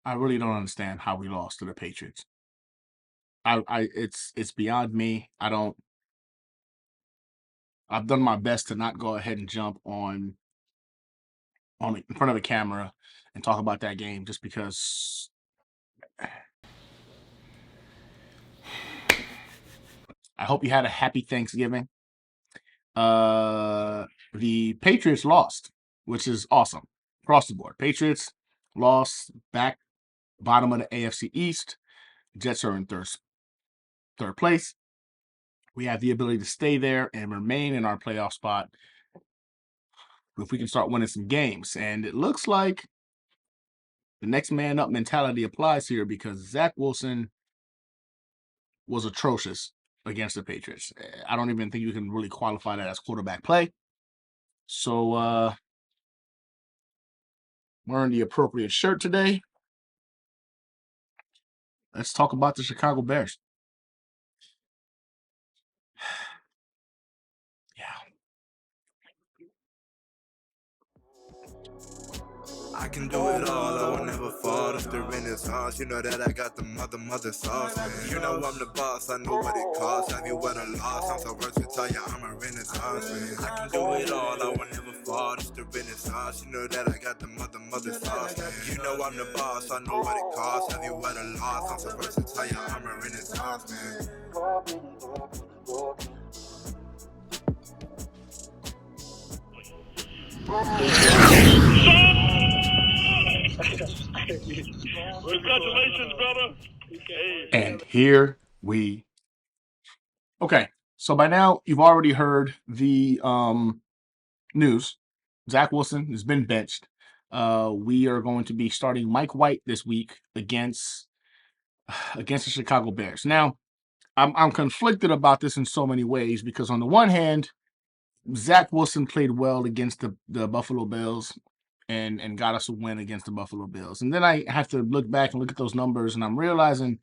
I really don't understand how we lost to the Patriots. It's beyond me. I've done my best to not go ahead and jump on in front of the camera and talk about that game just because I hope you had a happy Thanksgiving. The Patriots lost, which is awesome across the board. Patriots lost back bottom of the AFC East. Jets are in third place. We have the ability to stay there and remain in our playoff spot if we can start winning some games. And it looks like the next man up mentality applies here because Zach Wilson was atrocious against the Patriots. I don't even think you can really qualify that as quarterback play. So wearing the appropriate shirt today. Let's talk about the Chicago Bears. Yeah. I can do it all, I will never fall. It's the Renaissance, you know that I got the mother sauce. You know I'm the boss, I know what it costs. Have you ever lost? I'm so versatile, yeah, I'm a Renaissance man. I can do it all, I will never fall. It's the Renaissance, you know that I got the mother sauce. You know I'm the boss, I know what it costs. Have you ever lost? I'm so versatile, yeah, I'm a Renaissance man. Congratulations, brother. And here we. Okay, so by now you've already heard the news. Zach Wilson has been benched. We are going to be starting Mike White this week against the Chicago Bears. Now, I'm conflicted about this in so many ways because on the one hand, Zach Wilson played well against the Buffalo Bills and got us a win against the Buffalo Bills. And then I have to look back and look at those numbers, and I'm realizing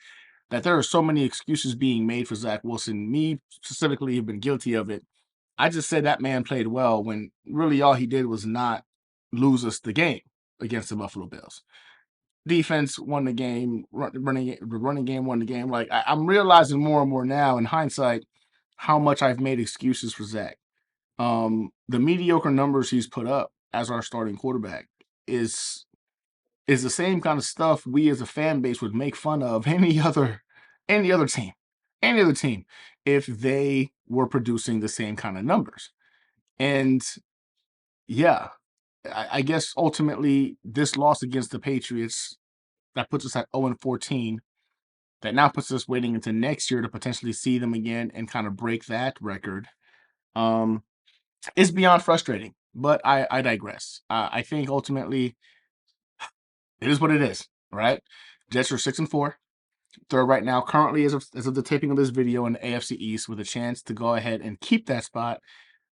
that there are so many excuses being made for Zach Wilson. Me specifically have been guilty of it. I just said that man played well when really all he did was not lose us the game against the Buffalo Bills. Defense won the game, running game won the game. Like I'm realizing more and more now in hindsight how much I've made excuses for Zach. The mediocre numbers he's put up as our starting quarterback is the same kind of stuff we as a fan base would make fun of any other team if they were producing the same kind of numbers. And yeah, I guess ultimately this loss against the Patriots that puts us at 0-14. That now puts us waiting into next year to potentially see them again and kind of break that record. Is beyond frustrating, but I digress. I think ultimately it is what it is, right? Jets are 6-4. Third right now, currently as of the taping of this video in the AFC East, with a chance to go ahead and keep that spot,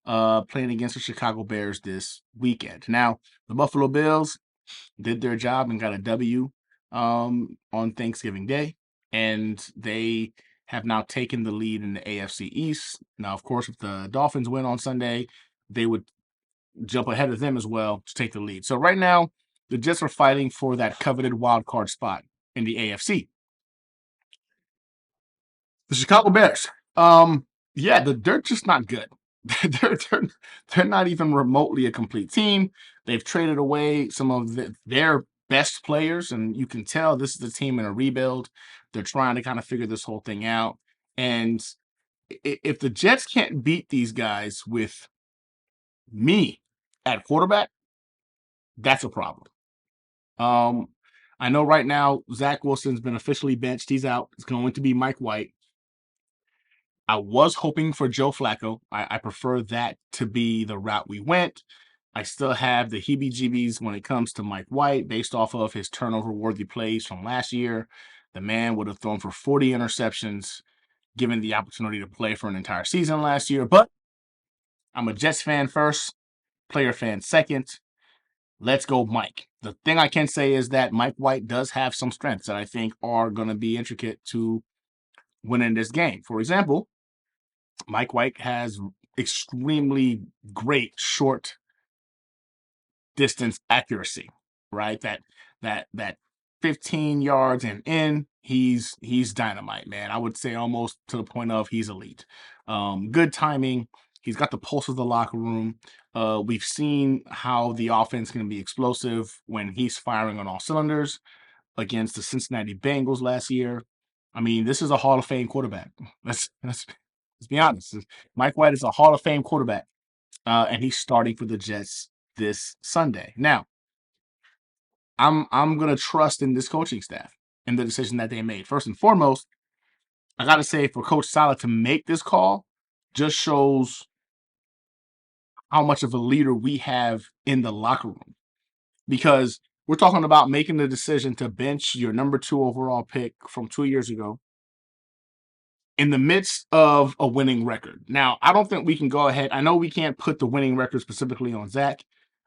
playing against the Chicago Bears this weekend. Now, the Buffalo Bills did their job and got a W on Thanksgiving Day, and they have now taken the lead in the AFC East. Now, of course, if the Dolphins win on Sunday, they would jump ahead of them as well to take the lead. So right now, the Jets are fighting for that coveted wild card spot in the AFC. The Chicago Bears, they're just not good. they're not even remotely a complete team. They've traded away some of their best players, and you can tell this is a team in a rebuild. They're trying to kind of figure this whole thing out. And if the Jets can't beat these guys with me at quarterback, that's a problem. I know right now Zach Wilson's been officially benched. He's out. It's going to be Mike White. I was hoping for Joe Flacco. I prefer that to be the route we went. I still have the heebie-jeebies when it comes to Mike White based off of his turnover-worthy plays from last year. The man would have thrown for 40 interceptions given the opportunity to play for an entire season last year. But I'm a Jets fan first, player fan second. Let's go, Mike. The thing I can say is that Mike White does have some strengths that I think are going to be intricate to winning this game. For example, Mike White has extremely great short distance accuracy, right? That 15 yards and in, he's dynamite, man. I would say almost to the point of he's elite. Good timing. He's got the pulse of the locker room. We've seen how the offense can be explosive when he's firing on all cylinders against the Cincinnati Bengals last year. I mean, this is a Hall of Fame quarterback. Let's be honest. Mike White is a Hall of Fame quarterback, and he's starting for the Jets this Sunday. Now, I'm gonna trust in this coaching staff and the decision that they made. First and foremost, I gotta say for Coach Saleh to make this call just shows how much of a leader we have in the locker room. Because we're talking about making the decision to bench your number 2 overall pick from 2 years ago in the midst of a winning record. Now, I don't think we can go ahead. I know we can't put the winning record specifically on Zach.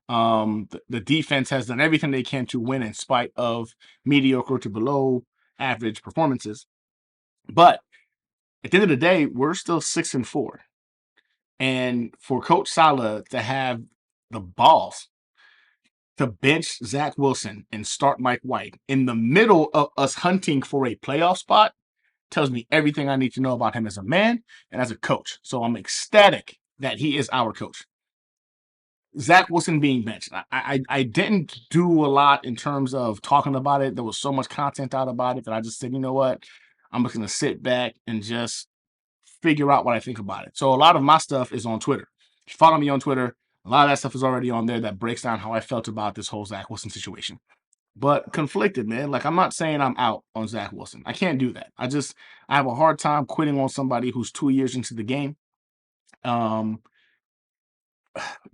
The defense has done everything they can to win in spite of mediocre to below average performances. But at the end of the day, we're still 6-4. And for Coach Saleh to have the balls to bench Zach Wilson and start Mike White in the middle of us hunting for a playoff spot tells me everything I need to know about him as a man and as a coach. So I'm ecstatic that he is our coach. Zach Wilson being benched. I didn't do a lot in terms of talking about it. There was so much content out about it that I just said, you know what? I'm just going to sit back and just figure out what I think about it. So a lot of my stuff is on Twitter. If you follow me on Twitter, a lot of that stuff is already on there that breaks down how I felt about this whole Zach Wilson situation. But conflicted, man. Like, I'm not saying I'm out on Zach Wilson. I can't do that. I have a hard time quitting on somebody who's 2 years into the game.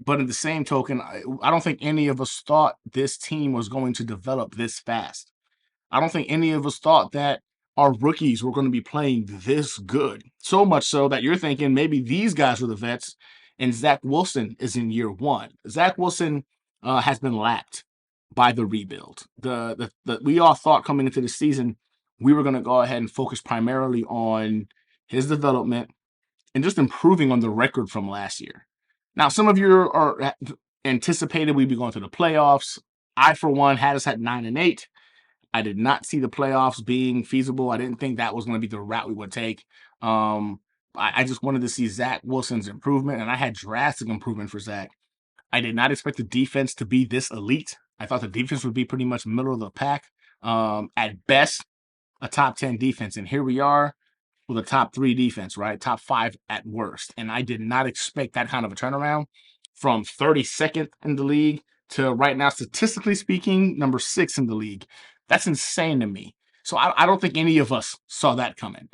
But in the same token, I don't think any of us thought this team was going to develop this fast. I don't think any of us thought that our rookies were going to be playing this good. So much so that you're thinking maybe these guys are the vets and Zach Wilson is in year 1. Zach Wilson has been lapped by the rebuild. We all thought coming into the season we were going to go ahead and focus primarily on his development and just improving on the record from last year. Now, some of you are anticipated we'd be going to the playoffs. I, for one, had us at 9-8. I did not see the playoffs being feasible. I didn't think that was going to be the route we would take. I just wanted to see Zach Wilson's improvement, and I had drastic improvement for Zach. I did not expect the defense to be this elite. I thought the defense would be pretty much middle of the pack. At best, a top 10 defense. And here we are with a top 3 defense, right? Top 5 at worst. And I did not expect that kind of a turnaround from 32nd in the league to right now, statistically speaking, number 6 in the league. That's insane to me. So I don't think any of us saw that coming.